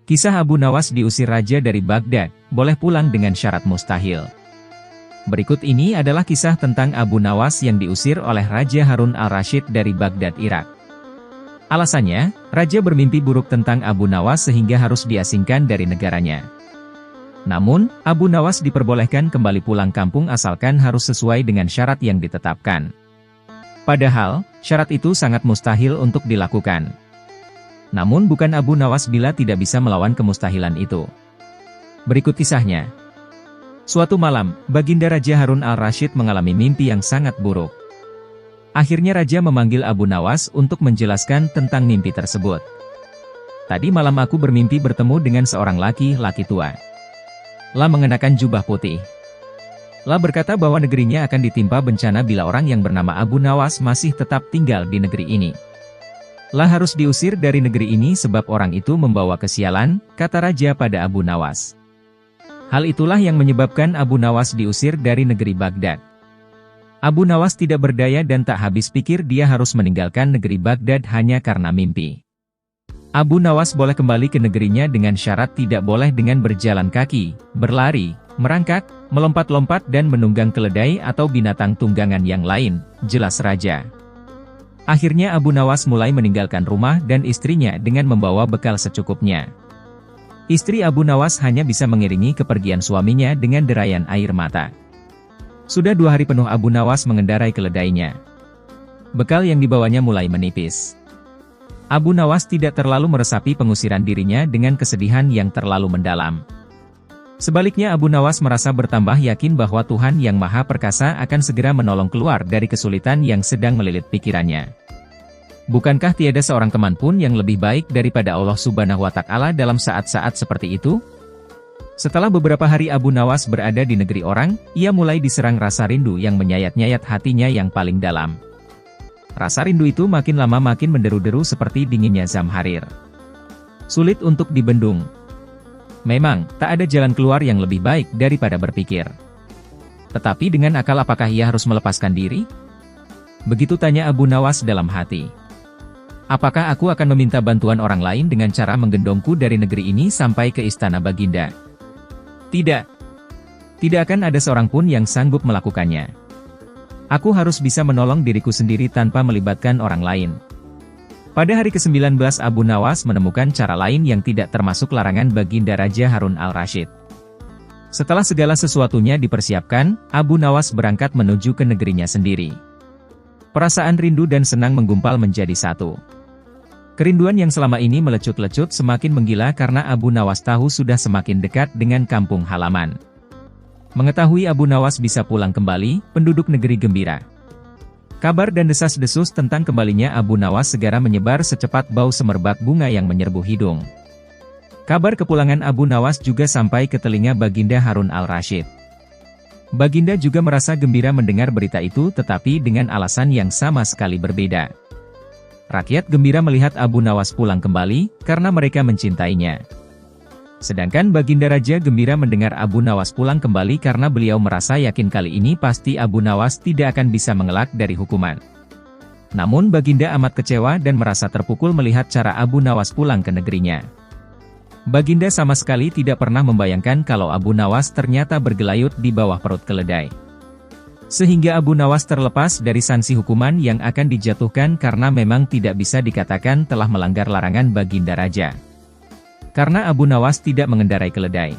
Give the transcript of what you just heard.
Kisah Abu Nawas diusir raja dari Baghdad, boleh pulang dengan syarat mustahil. Berikut ini adalah kisah tentang Abu Nawas yang diusir oleh Raja Harun al-Rashid dari Baghdad, Irak. Alasannya, raja bermimpi buruk tentang Abu Nawas sehingga harus diasingkan dari negaranya. Namun, Abu Nawas diperbolehkan kembali pulang kampung asalkan harus sesuai dengan syarat yang ditetapkan. Padahal, syarat itu sangat mustahil untuk dilakukan. Namun bukan Abu Nawas bila tidak bisa melawan kemustahilan itu. Berikut kisahnya. Suatu malam, Baginda Raja Harun al-Rashid mengalami mimpi yang sangat buruk. Akhirnya raja memanggil Abu Nawas untuk menjelaskan tentang mimpi tersebut. Tadi malam aku bermimpi bertemu dengan seorang laki-laki tua. La mengenakan jubah putih. La berkata bahwa negerinya akan ditimpa bencana bila orang yang bernama Abu Nawas masih tetap tinggal di negeri ini. La harus diusir dari negeri ini sebab orang itu membawa kesialan, kata raja pada Abu Nawas. Hal itulah yang menyebabkan Abu Nawas diusir dari negeri Baghdad. Abu Nawas tidak berdaya dan tak habis pikir dia harus meninggalkan negeri Baghdad hanya karena mimpi. Abu Nawas boleh kembali ke negerinya dengan syarat tidak boleh dengan berjalan kaki, berlari, merangkak, melompat-lompat dan menunggang keledai atau binatang tunggangan yang lain, jelas raja. Akhirnya Abu Nawas mulai meninggalkan rumah dan istrinya dengan membawa bekal secukupnya. Istri Abu Nawas hanya bisa mengiringi kepergian suaminya dengan derayan air mata. Sudah 2 hari penuh Abu Nawas mengendarai keledainya. Bekal yang dibawanya mulai menipis. Abu Nawas tidak terlalu meresapi pengusiran dirinya dengan kesedihan yang terlalu mendalam. Sebaliknya Abu Nawas merasa bertambah yakin bahwa Tuhan Yang Maha Perkasa akan segera menolong keluar dari kesulitan yang sedang melilit pikirannya. Bukankah tiada seorang teman pun yang lebih baik daripada Allah Subhanahu wa Ta'ala dalam saat-saat seperti itu? Setelah beberapa hari Abu Nawas berada di negeri orang, ia mulai diserang rasa rindu yang menyayat-nyayat hatinya yang paling dalam. Rasa rindu itu makin lama makin menderu-deru seperti dinginnya Zamharir. Sulit untuk dibendung. Memang, tak ada jalan keluar yang lebih baik daripada berpikir. Tetapi dengan akal apakah ia harus melepaskan diri? Begitu tanya Abu Nawas dalam hati. Apakah aku akan meminta bantuan orang lain dengan cara menggendongku dari negeri ini sampai ke istana Baginda? Tidak. Tidak akan ada seorang pun yang sanggup melakukannya. Aku harus bisa menolong diriku sendiri tanpa melibatkan orang lain. Pada hari ke-19 Abu Nawas menemukan cara lain yang tidak termasuk larangan Baginda Raja Harun al-Rashid. Setelah segala sesuatunya dipersiapkan, Abu Nawas berangkat menuju ke negerinya sendiri. Perasaan rindu dan senang menggumpal menjadi satu. Kerinduan yang selama ini melecut-lecut semakin menggila karena Abu Nawas tahu sudah semakin dekat dengan kampung halaman. Mengetahui Abu Nawas bisa pulang kembali, penduduk negeri gembira. Kabar dan desas-desus tentang kembalinya Abu Nawas segera menyebar secepat bau semerbak bunga yang menyerbu hidung. Kabar kepulangan Abu Nawas juga sampai ke telinga Baginda Harun al-Rashid. Baginda juga merasa gembira mendengar berita itu tetapi dengan alasan yang sama sekali berbeda. Rakyat gembira melihat Abu Nawas pulang kembali, karena mereka mencintainya. Sedangkan Baginda Raja gembira mendengar Abu Nawas pulang kembali karena beliau merasa yakin kali ini pasti Abu Nawas tidak akan bisa mengelak dari hukuman. Namun Baginda amat kecewa dan merasa terpukul melihat cara Abu Nawas pulang ke negerinya. Baginda sama sekali tidak pernah membayangkan kalau Abu Nawas ternyata bergelayut di bawah perut keledai. Sehingga Abu Nawas terlepas dari sanksi hukuman yang akan dijatuhkan karena memang tidak bisa dikatakan telah melanggar larangan Baginda Raja. Karena Abu Nawas tidak mengendarai keledai.